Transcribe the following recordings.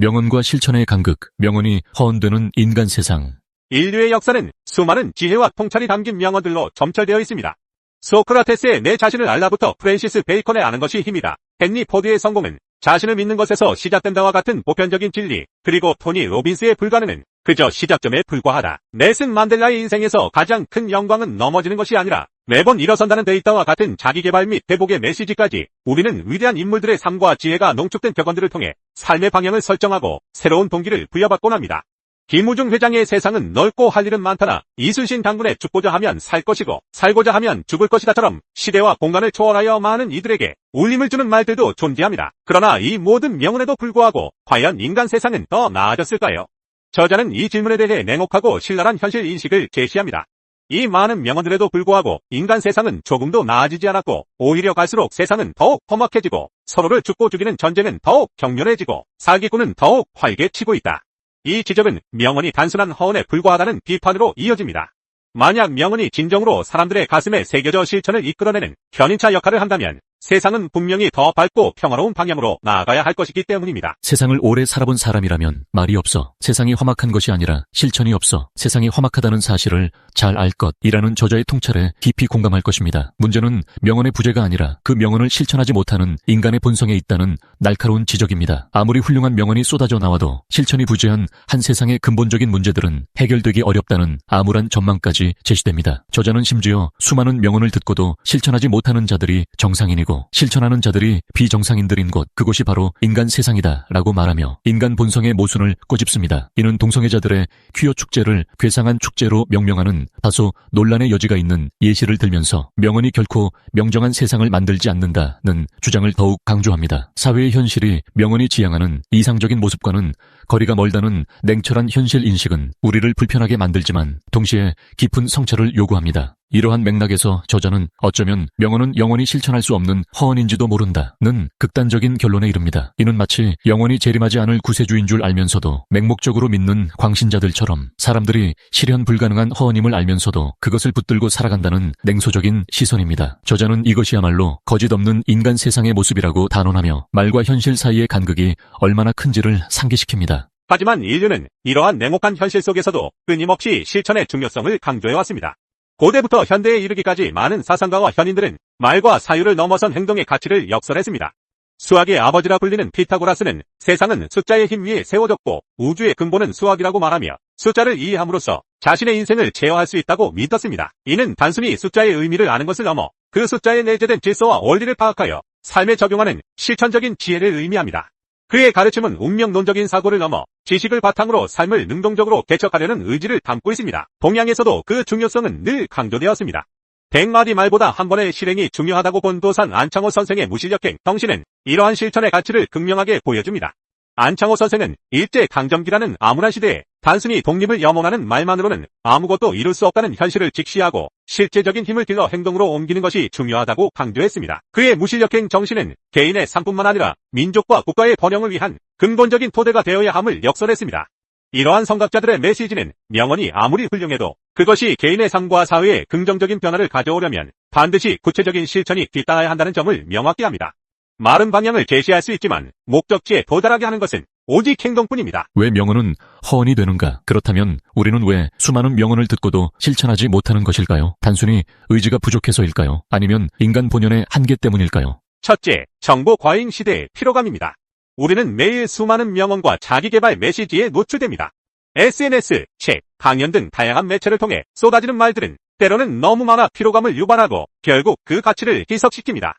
명언과 실천의 간극, 명언이 허언되는 인간 세상. 인류의 역사는 수많은 지혜와 통찰이 담긴 명언들로 점철되어 있습니다. 소크라테스의 내 자신을 알라부터 프랜시스 베이컨의 아는 것이 힘이다. 헨리 포드의 성공은 자신을 믿는 것에서 시작된다와 같은 보편적인 진리, 그리고 토니 로빈스의 불가능은 그저 시작점에 불과하다. 넬슨 만델라의 인생에서 가장 큰 영광은 넘어지는 것이 아니라 매번 일어선다는 데이터와 같은 자기개발 및 회복의 메시지까지 우리는 위대한 인물들의 삶과 지혜가 농축된 격언들을 통해 삶의 방향을 설정하고 새로운 동기를 부여받곤 합니다. 김우중 회장의 세상은 넓고 할 일은 많다나 이순신 장군의 죽고자 하면 살 것이고 살고자 하면 죽을 것이다처럼 시대와 공간을 초월하여 많은 이들에게 울림을 주는 말들도 존재합니다. 그러나 이 모든 명언에도 불구하고 과연 인간 세상은 더 나아졌을까요? 저자는 이 질문에 대해 냉혹하고 신랄한 현실 인식을 제시합니다. 이 많은 명언들에도 불구하고 인간 세상은 조금도 나아지지 않았고 오히려 갈수록 세상은 더욱 험악해지고 서로를 죽고 죽이는 전쟁은 더욱 격렬해지고 사기꾼은 더욱 활개치고 있다. 이 지적은 명언이 단순한 허언에 불과하다는 비판으로 이어집니다. 만약 명언이 진정으로 사람들의 가슴에 새겨져 실천을 이끌어내는 견인차 역할을 한다면 세상은 분명히 더 밝고 평화로운 방향으로 나아가야 할 것이기 때문입니다. 세상을 오래 살아본 사람이라면 말이 없어. 세상이 험악한 것이 아니라 실천이 없어. 세상이 험악하다는 사실을 잘 알 것이라는 저자의 통찰에 깊이 공감할 것입니다. 문제는 명언의 부재가 아니라 그 명언을 실천하지 못하는 인간의 본성에 있다는 날카로운 지적입니다. 아무리 훌륭한 명언이 쏟아져 나와도 실천이 부재한 한 세상의 근본적인 문제들은 해결되기 어렵다는 암울한 전망까지 제시됩니다. 저자는 심지어 수많은 명언을 듣고도 실천하지 못하는 자들이 정상인이고 실천하는 자들이 비정상인들인 곳, 그곳이 바로 인간 세상이다 라고 말하며 인간 본성의 모순을 꼬집습니다. 이는 동성애자들의 퀴어 축제를 괴상한 축제로 명명하는 다소 논란의 여지가 있는 예시를 들면서 명언이 결코 명정한 세상을 만들지 않는다는 주장을 더욱 강조합니다. 사회의 현실이 명언이 지향하는 이상적인 모습과는 거리가 멀다는 냉철한 현실 인식은 우리를 불편하게 만들지만 동시에 깊은 성찰을 요구합니다. 이러한 맥락에서 저자는 어쩌면 명언은 영원히 실천할 수 없는 허언인지도 모른다는 극단적인 결론에 이릅니다. 이는 마치 영원히 재림하지 않을 구세주인 줄 알면서도 맹목적으로 믿는 광신자들처럼 사람들이 실현 불가능한 허언임을 알면서도 그것을 붙들고 살아간다는 냉소적인 시선입니다. 저자는 이것이야말로 거짓 없는 인간 세상의 모습이라고 단언하며 말과 현실 사이의 간극이 얼마나 큰지를 상기시킵니다. 하지만 인류는 이러한 냉혹한 현실 속에서도 끊임없이 실천의 중요성을 강조해왔습니다. 고대부터 현대에 이르기까지 많은 사상가와 현인들은 말과 사유를 넘어선 행동의 가치를 역설했습니다. 수학의 아버지라 불리는 피타고라스는 세상은 숫자의 힘 위에 세워졌고 우주의 근본은 수학이라고 말하며 숫자를 이해함으로써 자신의 인생을 제어할 수 있다고 믿었습니다. 이는 단순히 숫자의 의미를 아는 것을 넘어 그 숫자에 내재된 질서와 원리를 파악하여 삶에 적용하는 실천적인 지혜를 의미합니다. 그의 가르침은 운명론적인 사고를 넘어 지식을 바탕으로 삶을 능동적으로 개척하려는 의지를 담고 있습니다. 동양에서도 그 중요성은 늘 강조되었습니다. 100마디 말보다 한 번의 실행이 중요하다고 본 도산 안창호 선생의 무실력행 정신은 이러한 실천의 가치를 극명하게 보여줍니다. 안창호 선생은 일제강점기라는 암울한 시대에 단순히 독립을 염원하는 말만으로는 아무것도 이룰 수 없다는 현실을 직시하고 실제적인 힘을 길러 행동으로 옮기는 것이 중요하다고 강조했습니다. 그의 무실력행 정신은 개인의 삶뿐만 아니라 민족과 국가의 번영을 위한 근본적인 토대가 되어야 함을 역설했습니다. 이러한 성각자들의 메시지는 명언이 아무리 훌륭해도 그것이 개인의 삶과 사회에 긍정적인 변화를 가져오려면 반드시 구체적인 실천이 뒤따라야 한다는 점을 명확히 합니다. 마른 방향을 제시할 수 있지만 목적지에 도달하게 하는 것은 오직 행동뿐입니다. 왜 명언은 허언이 되는가? 그렇다면 우리는 왜 수많은 명언을 듣고도 실천하지 못하는 것일까요? 단순히 의지가 부족해서일까요? 아니면 인간 본연의 한계 때문일까요? 첫째, 정보 과잉 시대의 피로감입니다. 우리는 매일 수많은 명언과 자기개발 메시지에 노출됩니다. SNS, 책, 강연 등 다양한 매체를 통해 쏟아지는 말들은 때로는 너무 많아 피로감을 유발하고 결국 그 가치를 희석시킵니다.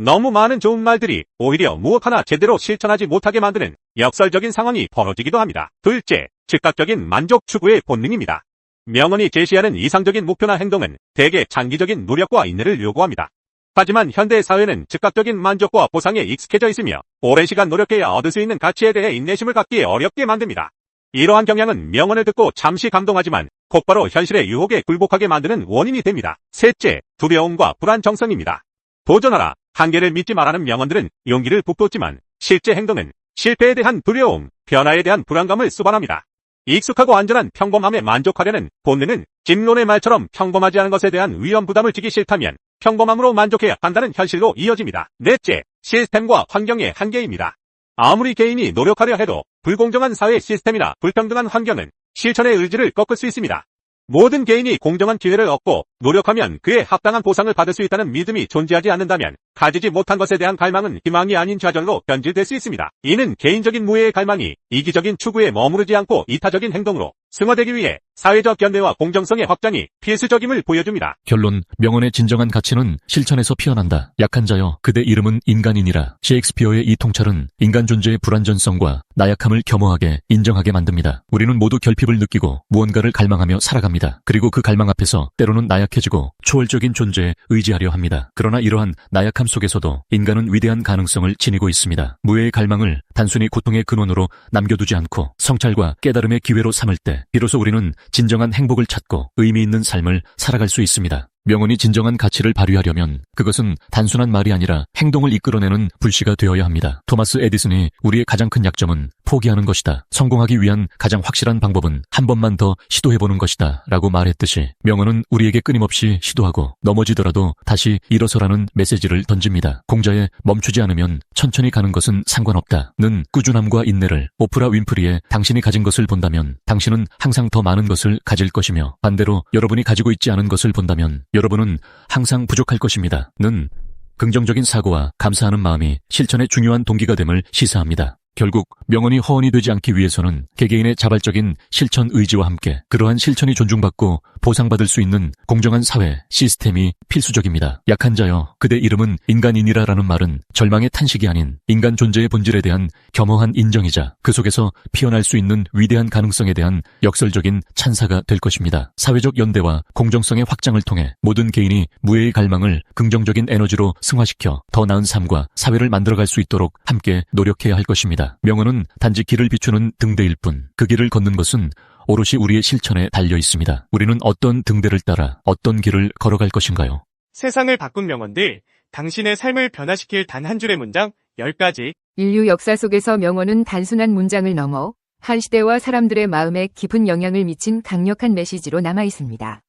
너무 많은 좋은 말들이 오히려 무엇 하나 제대로 실천하지 못하게 만드는 역설적인 상황이 벌어지기도 합니다. 둘째, 즉각적인 만족 추구의 본능입니다. 명언이 제시하는 이상적인 목표나 행동은 대개 장기적인 노력과 인내를 요구합니다. 하지만 현대 사회는 즉각적인 만족과 보상에 익숙해져 있으며 오랜 시간 노력해야 얻을 수 있는 가치에 대해 인내심을 갖기에 어렵게 만듭니다. 이러한 경향은 명언을 듣고 잠시 감동하지만 곧바로 현실의 유혹에 굴복하게 만드는 원인이 됩니다. 셋째, 두려움과 불안정성입니다. 도전하라, 한계를 믿지 말라는 명언들은 용기를 북돋지만 실제 행동은 실패에 대한 두려움, 변화에 대한 불안감을 수반합니다. 익숙하고 안전한 평범함에 만족하려는 본능은 진론의 말처럼 평범하지 않은 것에 대한 위험 부담을 지기 싫다면 평범함으로 만족해야 한다는 현실로 이어집니다. 넷째, 시스템과 환경의 한계입니다. 아무리 개인이 노력하려 해도 불공정한 사회 시스템이나 불평등한 환경은 실천의 의지를 꺾을 수 있습니다. 모든 개인이 공정한 기회를 얻고 노력하면 그에 합당한 보상을 받을 수 있다는 믿음이 존재하지 않는다면 가지지 못한 것에 대한 갈망은 희망이 아닌 좌절로 변질될 수 있습니다. 이는 개인적인 무해의 갈망이 이기적인 추구에 머무르지 않고 이타적인 행동으로 승화되기 위해 사회적 견대와 공정성의 확장이 필수적임을 보여줍니다. 결론, 명언의 진정한 가치는 실천에서 피어난다. 약한 자여, 그대 이름은 인간이니라. 셰익스피어의 이 통찰은 인간 존재의 불완전성과 나약함을 겸허하게 인정하게 만듭니다. 우리는 모두 결핍을 느끼고 무언가를 갈망하며 살아갑니다. 그리고 그 갈망 앞에서 때로는 나약해지고 초월적인 존재에 의지하려 합니다. 그러나 이러한 나약함 속에서도 인간은 위대한 가능성을 지니고 있습니다. 무해의 갈망을 단순히 고통의 근원으로 남겨두지 않고 성찰과 깨달음의 기회로 삼을 때 비로소 우리는 진정한 행복을 찾고 의미 있는 삶을 살아갈 수 있습니다. 명언이 진정한 가치를 발휘하려면 그것은 단순한 말이 아니라 행동을 이끌어내는 불씨가 되어야 합니다. 토마스 에디슨이 우리의 가장 큰 약점은 포기하는 것이다. 성공하기 위한 가장 확실한 방법은 한 번만 더 시도해보는 것이다. 라고 말했듯이 명언은 우리에게 끊임없이 시도하고 넘어지더라도 다시 일어서라는 메시지를 던집니다. 공자의 멈추지 않으면 천천히 가는 것은 상관없다. 는 꾸준함과 인내를 오프라 윈프리의 당신이 가진 것을 본다면 당신은 항상 더 많은 것을 가질 것이며 반대로 여러분이 가지고 있지 않은 것을 본다면 여러분은 항상 부족할 것입니다. 는 긍정적인 사고와 감사하는 마음이 실천의 중요한 동기가 됨을 시사합니다. 결국 명언이 허언이 되지 않기 위해서는 개개인의 자발적인 실천 의지와 함께 그러한 실천이 존중받고 보상받을 수 있는 공정한 사회, 시스템이 필수적입니다. 약한 자여, 그대 이름은 인간이니라라는 말은 절망의 탄식이 아닌 인간 존재의 본질에 대한 겸허한 인정이자 그 속에서 피어날 수 있는 위대한 가능성에 대한 역설적인 찬사가 될 것입니다. 사회적 연대와 공정성의 확장을 통해 모든 개인이 무해의 갈망을 긍정적인 에너지로 승화시켜 더 나은 삶과 사회를 만들어갈 수 있도록 함께 노력해야 할 것입니다. 명언은 단지 길을 비추는 등대일 뿐, 그 길을 걷는 것은 오롯이 우리의 실천에 달려 있습니다. 우리는 어떤 등대를 따라 어떤 길을 걸어갈 것인가요? 세상을 바꾼 명언들, 당신의 삶을 변화시킬 단 한 줄의 문장 10가지. 인류 역사 속에서 명언은 단순한 문장을 넘어 한 시대와 사람들의 마음에 깊은 영향을 미친 강력한 메시지로 남아 있습니다.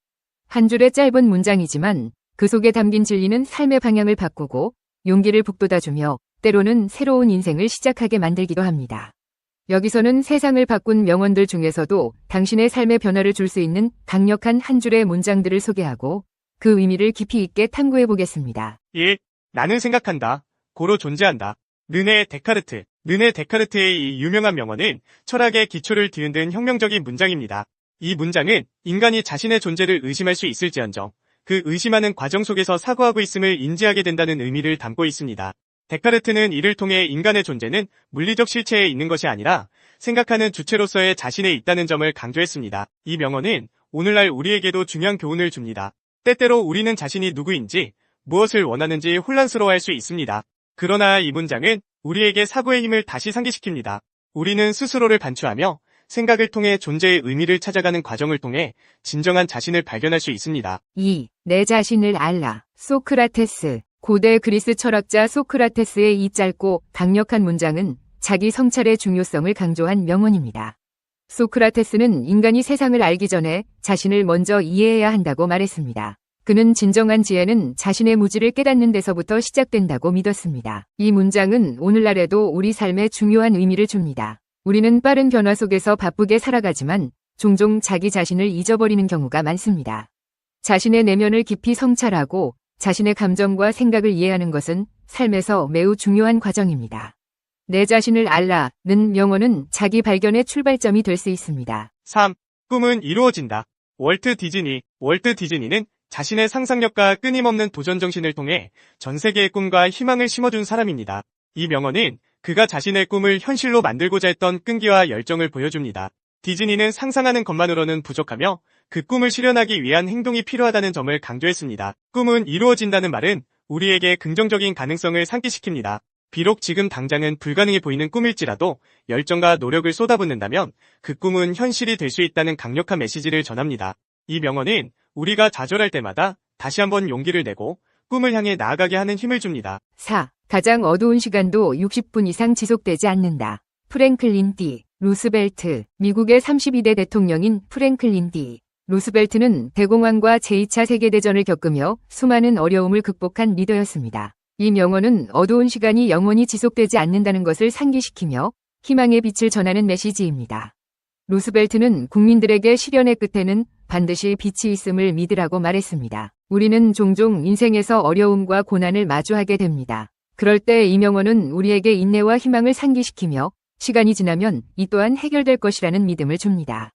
한 줄의 짧은 문장이지만 그 속에 담긴 진리는 삶의 방향을 바꾸고 용기를 북돋아주며 때로는 새로운 인생을 시작하게 만들기도 합니다. 여기서는 세상을 바꾼 명언들 중에서도 당신의 삶에 변화를 줄 수 있는 강력한 한 줄의 문장들을 소개하고 그 의미를 깊이 있게 탐구해 보겠습니다. 1. 나는 생각한다. 고로 존재한다. 르네 데카르트. 르네 데카르트의 이 유명한 명언은 철학의 기초를 뒤흔든 혁명적인 문장입니다. 이 문장은 인간이 자신의 존재를 의심할 수 있을지언정 그 의심하는 과정 속에서 사고하고 있음을 인지하게 된다는 의미를 담고 있습니다. 데카르트는 이를 통해 인간의 존재는 물리적 실체에 있는 것이 아니라 생각하는 주체로서의 자신에 있다는 점을 강조했습니다. 이 명언은 오늘날 우리에게도 중요한 교훈을 줍니다. 때때로 우리는 자신이 누구인지, 무엇을 원하는지 혼란스러워할 수 있습니다. 그러나 이 문장은 우리에게 사고의 힘을 다시 상기시킵니다. 우리는 스스로를 반추하며 생각을 통해 존재의 의미를 찾아가는 과정을 통해 진정한 자신을 발견할 수 있습니다. 2. 내 자신을 알라. 소크라테스. 고대 그리스 철학자 소크라테스의 이 짧고 강력한 문장은 자기 성찰의 중요성을 강조한 명언입니다. 소크라테스는 인간이 세상을 알기 전에 자신을 먼저 이해해야 한다고 말했습니다. 그는 진정한 지혜는 자신의 무지를 깨닫는 데서부터 시작된다고 믿었습니다. 이 문장은 오늘날에도 우리 삶에 중요한 의미를 줍니다. 우리는 빠른 변화 속에서 바쁘게 살아가지만 종종 자기 자신을 잊어버리는 경우가 많습니다. 자신의 내면을 깊이 성찰하고 자신의 감정과 생각을 이해하는 것은 삶에서 매우 중요한 과정입니다. 내 자신을 알라는 명언은 자기 발견의 출발점이 될 수 있습니다. 3. 꿈은 이루어진다. 월트 디즈니는 자신의 상상력과 끊임없는 도전 정신을 통해 전 세계의 꿈과 희망을 심어준 사람입니다. 이 명언은 그가 자신의 꿈을 현실로 만들고자 했던 끈기와 열정을 보여줍니다. 디즈니는 상상하는 것만으로는 부족하며 그 꿈을 실현하기 위한 행동이 필요하다는 점을 강조했습니다. 꿈은 이루어진다는 말은 우리에게 긍정적인 가능성을 상기시킵니다. 비록 지금 당장은 불가능해 보이는 꿈일지라도 열정과 노력을 쏟아붓는다면 그 꿈은 현실이 될 수 있다는 강력한 메시지를 전합니다. 이 명언은 우리가 좌절할 때마다 다시 한번 용기를 내고 꿈을 향해 나아가게 하는 힘을 줍니다. 4. 가장 어두운 시간도 60분 이상 지속되지 않는다. 프랭클린 D. 루스벨트. 미국의 32대 대통령인 프랭클린 D. 루스벨트는 대공황과 제2차 세계대전을 겪으며 수많은 어려움을 극복한 리더였습니다. 이 명언은 어두운 시간이 영원히 지속되지 않는다는 것을 상기시키며 희망의 빛을 전하는 메시지입니다. 루스벨트는 국민들에게 시련의 끝에는 반드시 빛이 있음을 믿으라고 말했습니다. 우리는 종종 인생에서 어려움과 고난을 마주하게 됩니다. 그럴 때 이 명언은 우리에게 인내와 희망을 상기시키며 시간이 지나면 이 또한 해결될 것이라는 믿음을 줍니다.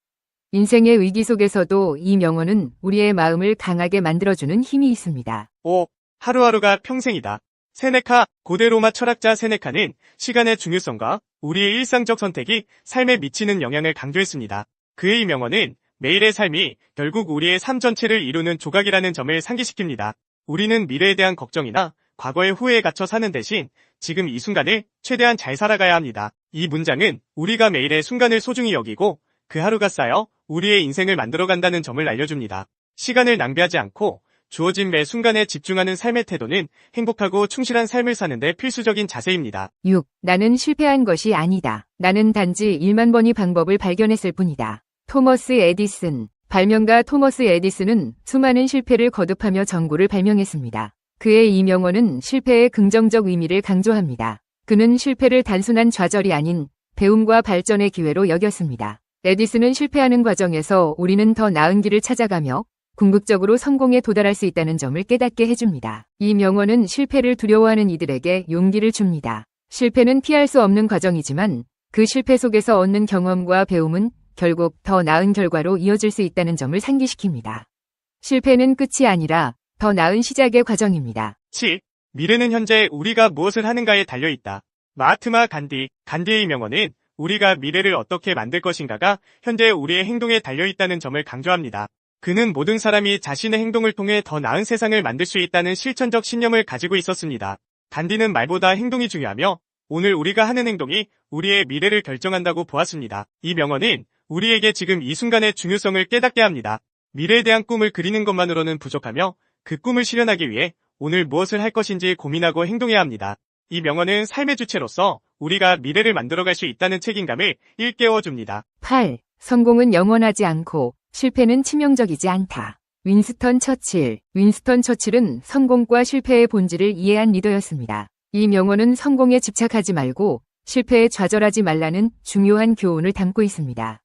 인생의 위기 속에서도 이 명언은 우리의 마음을 강하게 만들어주는 힘이 있습니다. 5. 하루하루가 평생이다. 세네카, 고대 로마 철학자 세네카는 시간의 중요성과 우리의 일상적 선택이 삶에 미치는 영향을 강조했습니다. 그의 이 명언은 매일의 삶이 결국 우리의 삶 전체를 이루는 조각이라는 점을 상기시킵니다. 우리는 미래에 대한 걱정이나 과거의 후회에 갇혀 사는 대신 지금 이 순간을 최대한 잘 살아가야 합니다. 이 문장은 우리가 매일의 순간을 소중히 여기고 그 하루가 쌓여 우리의 인생을 만들어간다는 점을 알려줍니다. 시간을 낭비하지 않고 주어진 매 순간에 집중하는 삶의 태도는 행복하고 충실한 삶을 사는데 필수적인 자세입니다. 6. 나는 실패한 것이 아니다. 나는 단지 1만 번의 방법을 발견했을 뿐이다. 토머스 에디슨. 발명가 토머스 에디슨은 수많은 실패를 거듭하며 전구를 발명했습니다. 그의 이 명언은 실패의 긍정적 의미를 강조합니다. 그는 실패를 단순한 좌절이 아닌 배움과 발전의 기회로 여겼습니다. 에디슨은 실패하는 과정에서 우리는 더 나은 길을 찾아가며 궁극적으로 성공에 도달할 수 있다는 점을 깨닫게 해줍니다. 이 명언은 실패를 두려워하는 이들에게 용기를 줍니다. 실패는 피할 수 없는 과정이지만 그 실패 속에서 얻는 경험과 배움은 결국 더 나은 결과로 이어질 수 있다는 점을 상기시킵니다. 실패는 끝이 아니라 더 나은 시작의 과정입니다. 7. 미래는 현재 우리가 무엇을 하는가에 달려있다. 마하트마 간디. 간디의 명언은 우리가 미래를 어떻게 만들 것인가가 현재 우리의 행동에 달려있다는 점을 강조합니다. 그는 모든 사람이 자신의 행동을 통해 더 나은 세상을 만들 수 있다는 실천적 신념을 가지고 있었습니다. 간디는 말보다 행동이 중요하며 오늘 우리가 하는 행동이 우리의 미래를 결정한다고 보았습니다. 이 명언은 우리에게 지금 이 순간의 중요성을 깨닫게 합니다. 미래에 대한 꿈을 그리는 것만으로는 부족하며 그 꿈을 실현하기 위해 오늘 무엇을 할 것인지 고민하고 행동해야 합니다. 이 명언은 삶의 주체로서 우리가 미래를 만들어갈 수 있다는 책임감을 일깨워줍니다. 8. 성공은 영원하지 않고 실패는 치명적이지 않다. 윈스턴 처칠. 윈스턴 처칠은 성공과 실패의 본질을 이해한 리더였습니다. 이 명언은 성공에 집착하지 말고 실패에 좌절하지 말라는 중요한 교훈을 담고 있습니다.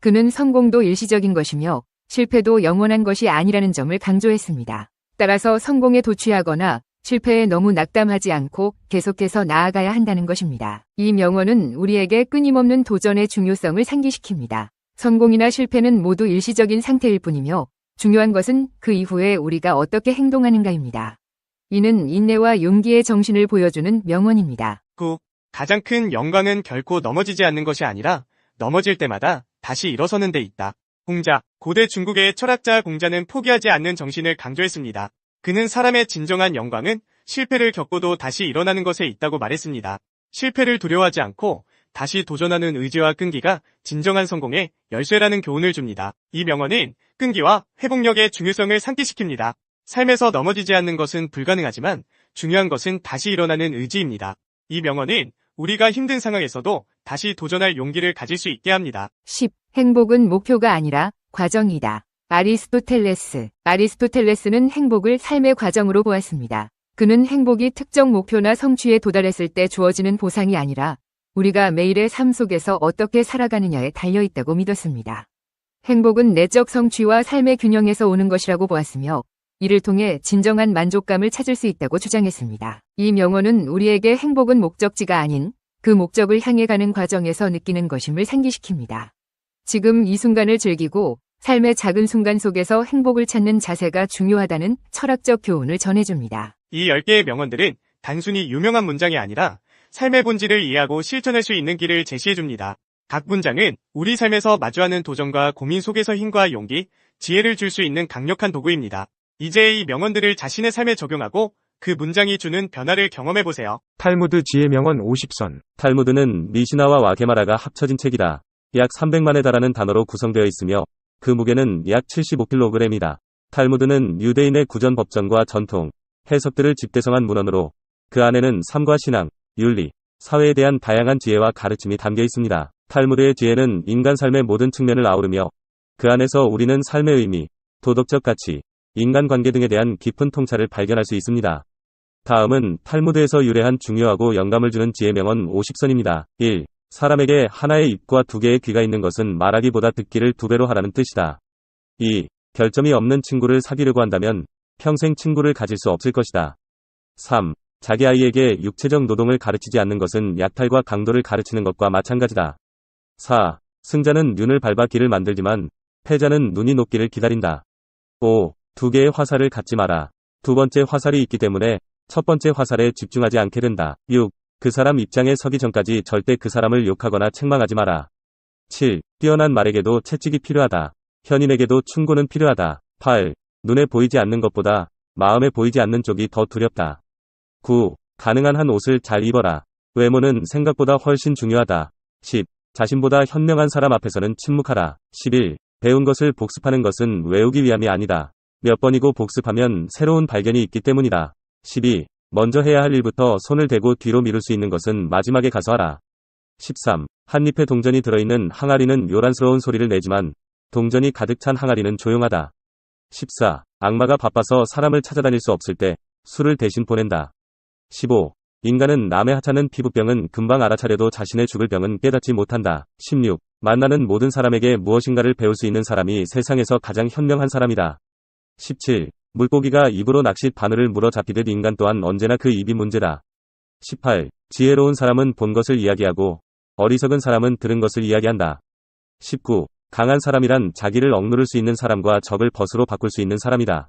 그는 성공도 일시적인 것이며 실패도 영원한 것이 아니라는 점을 강조했습니다. 따라서 성공에 도취하거나 실패에 너무 낙담하지 않고 계속해서 나아가야 한다는 것입니다. 이 명언은 우리에게 끊임없는 도전의 중요성을 상기시킵니다. 성공이나 실패는 모두 일시적인 상태일 뿐이며 중요한 것은 그 이후에 우리가 어떻게 행동하는가입니다. 이는 인내와 용기의 정신을 보여주는 명언입니다. 9. 가장 큰 영광은 결코 넘어지지 않는 것이 아니라 넘어질 때마다 다시 일어서는 데 있다. 공자. 고대 중국의 철학자 공자는 포기하지 않는 정신을 강조했습니다. 그는 사람의 진정한 영광은 실패를 겪고도 다시 일어나는 것에 있다고 말했습니다. 실패를 두려워하지 않고 다시 도전하는 의지와 끈기가 진정한 성공의 열쇠라는 교훈을 줍니다. 이 명언은 끈기와 회복력의 중요성을 상기시킵니다. 삶에서 넘어지지 않는 것은 불가능하지만 중요한 것은 다시 일어나는 의지입니다. 이 명언은 우리가 힘든 상황에서도 다시 도전할 용기를 가질 수 있게 합니다. 10. 행복은 목표가 아니라 과정이다. 아리스토텔레스. 아리스토텔레스는 행복을 삶의 과정으로 보았습니다. 그는 행복이 특정 목표나 성취에 도달했을 때 주어지는 보상이 아니라 우리가 매일의 삶 속에서 어떻게 살아가느냐에 달려있다고 믿었습니다. 행복은 내적 성취와 삶의 균형에서 오는 것이라고 보았으며 이를 통해 진정한 만족감을 찾을 수 있다고 주장했습니다. 이 명언은 우리에게 행복은 목적지가 아닌 그 목적을 향해 가는 과정에서 느끼는 것임을 상기시킵니다. 지금 이 순간을 즐기고 삶의 작은 순간 속에서 행복을 찾는 자세가 중요하다는 철학적 교훈을 전해줍니다. 이 10개의 명언들은 단순히 유명한 문장이 아니라 삶의 본질을 이해하고 실천할 수 있는 길을 제시해줍니다. 각 문장은 우리 삶에서 마주하는 도전과 고민 속에서 힘과 용기, 지혜를 줄 수 있는 강력한 도구입니다. 이제 이 명언들을 자신의 삶에 적용하고 그 문장이 주는 변화를 경험해보세요. 탈무드 지혜 명언 50선. 탈무드는 미시나와 와게마라가 합쳐진 책이다. 약 300만에 달하는 단어로 구성되어 있으며 그 무게는 약 75kg이다. 탈무드는 유대인의 구전 법전과 전통, 해석들을 집대성한 문헌으로 그 안에는 삶과 신앙, 윤리, 사회에 대한 다양한 지혜와 가르침이 담겨 있습니다. 탈무드의 지혜는 인간 삶의 모든 측면을 아우르며 그 안에서 우리는 삶의 의미, 도덕적 가치, 인간관계 등에 대한 깊은 통찰을 발견할 수 있습니다. 다음은 탈무드에서 유래한 중요하고 영감을 주는 지혜 명언 50선입니다. 1. 사람에게 하나의 입과 두 개의 귀가 있는 것은 말하기보다 듣기를 2배로 하라는 뜻이다. 2. 결점이 없는 친구를 사귀려고 한다면 평생 친구를 가질 수 없을 것이다. 3. 자기 아이에게 육체적 노동을 가르치지 않는 것은 약탈과 강도를 가르치는 것과 마찬가지다. 4. 승자는 눈을 밟아 길을 만들지만 패자는 눈이 녹기를 기다린다. 5. 두 개의 화살을 갖지 마라. 두 번째 화살이 있기 때문에 첫 번째 화살에 집중하지 않게 된다. 6. 그 사람 입장에 서기 전까지 절대 그 사람을 욕하거나 책망하지 마라. 7. 뛰어난 말에게도 채찍이 필요하다. 현인에게도 충고는 필요하다. 8. 눈에 보이지 않는 것보다 마음에 보이지 않는 쪽이 더 두렵다. 9. 가능한 한 옷을 잘 입어라. 외모는 생각보다 훨씬 중요하다. 10. 자신보다 현명한 사람 앞에서는 침묵하라. 11. 배운 것을 복습하는 것은 외우기 위함이 아니다. 몇 번이고 복습하면 새로운 발견이 있기 때문이다. 12. 먼저 해야 할 일부터 손을 대고 뒤로 미룰 수 있는 것은 마지막에 가서 하라. 13. 한 잎에 동전이 들어있는 항아리는 요란스러운 소리를 내지만 동전이 가득 찬 항아리는 조용하다. 14. 악마가 바빠서 사람을 찾아다닐 수 없을 때 술을 대신 보낸다. 15. 인간은 남의 하찮은 피부병은 금방 알아차려도 자신의 죽을 병은 깨닫지 못한다. 16. 만나는 모든 사람에게 무엇인가를 배울 수 있는 사람이 세상에서 가장 현명한 사람이다. 17. 물고기가 입으로 낚싯 바늘을 물어 잡히듯 인간 또한 언제나 그 입이 문제다. 18. 지혜로운 사람은 본 것을 이야기하고 어리석은 사람은 들은 것을 이야기한다. 19. 강한 사람이란 자기를 억누를 수 있는 사람과 적을 벗으로 바꿀 수 있는 사람이다.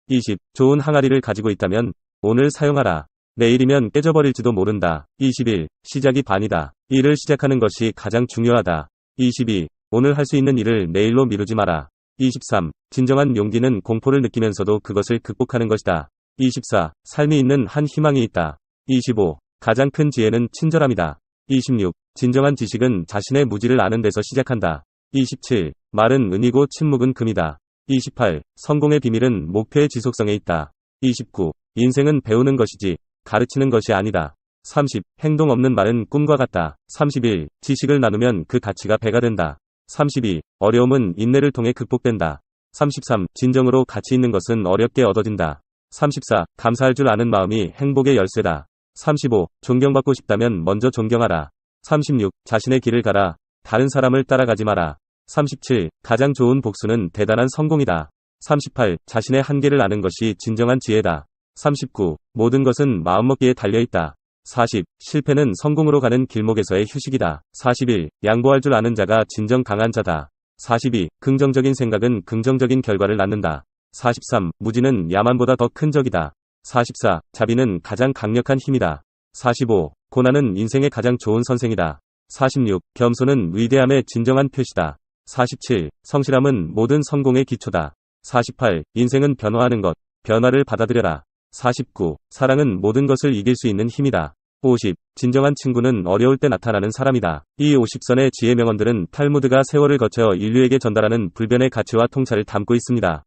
20. 좋은 항아리를 가지고 있다면 오늘 사용하라. 내일이면 깨져버릴지도 모른다. 21. 시작이 반이다. 일을 시작하는 것이 가장 중요하다. 22. 오늘 할 수 있는 일을 내일로 미루지 마라. 23. 진정한 용기는 공포를 느끼면서도 그것을 극복하는 것이다. 24. 삶이 있는 한 희망이 있다. 25. 가장 큰 지혜는 친절함이다. 26. 진정한 지식은 자신의 무지를 아는 데서 시작한다. 27. 말은 은이고 침묵은 금이다. 28. 성공의 비밀은 목표의 지속성에 있다. 29. 인생은 배우는 것이지 가르치는 것이 아니다. 30. 행동 없는 말은 꿈과 같다. 31. 지식을 나누면 그 가치가 배가 된다. 32. 어려움은 인내를 통해 극복된다. 33. 진정으로 가치 있는 것은 어렵게 얻어진다. 34. 감사할 줄 아는 마음이 행복의 열쇠다. 35. 존경받고 싶다면 먼저 존경하라. 36. 자신의 길을 가라. 다른 사람을 따라가지 마라. 37. 가장 좋은 복수는 대단한 성공이다. 38. 자신의 한계를 아는 것이 진정한 지혜다. 39. 모든 것은 마음먹기에 달려있다. 40. 실패는 성공으로 가는 길목에서의 휴식이다. 41. 양보할 줄 아는 자가 진정 강한 자다. 42. 긍정적인 생각은 긍정적인 결과를 낳는다. 43. 무지는 야만보다 더 큰 적이다. 44. 자비는 가장 강력한 힘이다. 45. 고난은 인생의 가장 좋은 선생이다. 46. 겸손은 위대함의 진정한 표시다. 47. 성실함은 모든 성공의 기초다. 48. 인생은 변화하는 것. 변화를 받아들여라. 49. 사랑은 모든 것을 이길 수 있는 힘이다. 50. 진정한 친구는 어려울 때 나타나는 사람이다. 이 50선의 지혜 명언들은 탈무드가 세월을 거쳐 인류에게 전달하는 불변의 가치와 통찰을 담고 있습니다.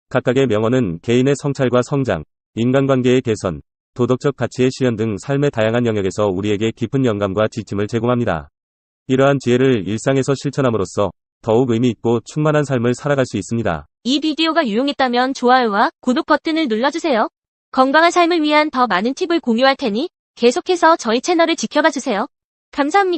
각각의 명언은 개인의 성찰과 성장, 인간관계의 개선, 도덕적 가치의 실현 등 삶의 다양한 영역에서 우리에게 깊은 영감과 지침을 제공합니다. 이러한 지혜를 일상에서 실천함으로써 더욱 의미 있고 충만한 삶을 살아갈 수 있습니다. 이 비디오가 유용했다면 좋아요와 구독 버튼을 눌러주세요. 건강한 삶을 위한 더 많은 팁을 공유할 테니 계속해서 저희 채널을 지켜봐 주세요. 감사합니다.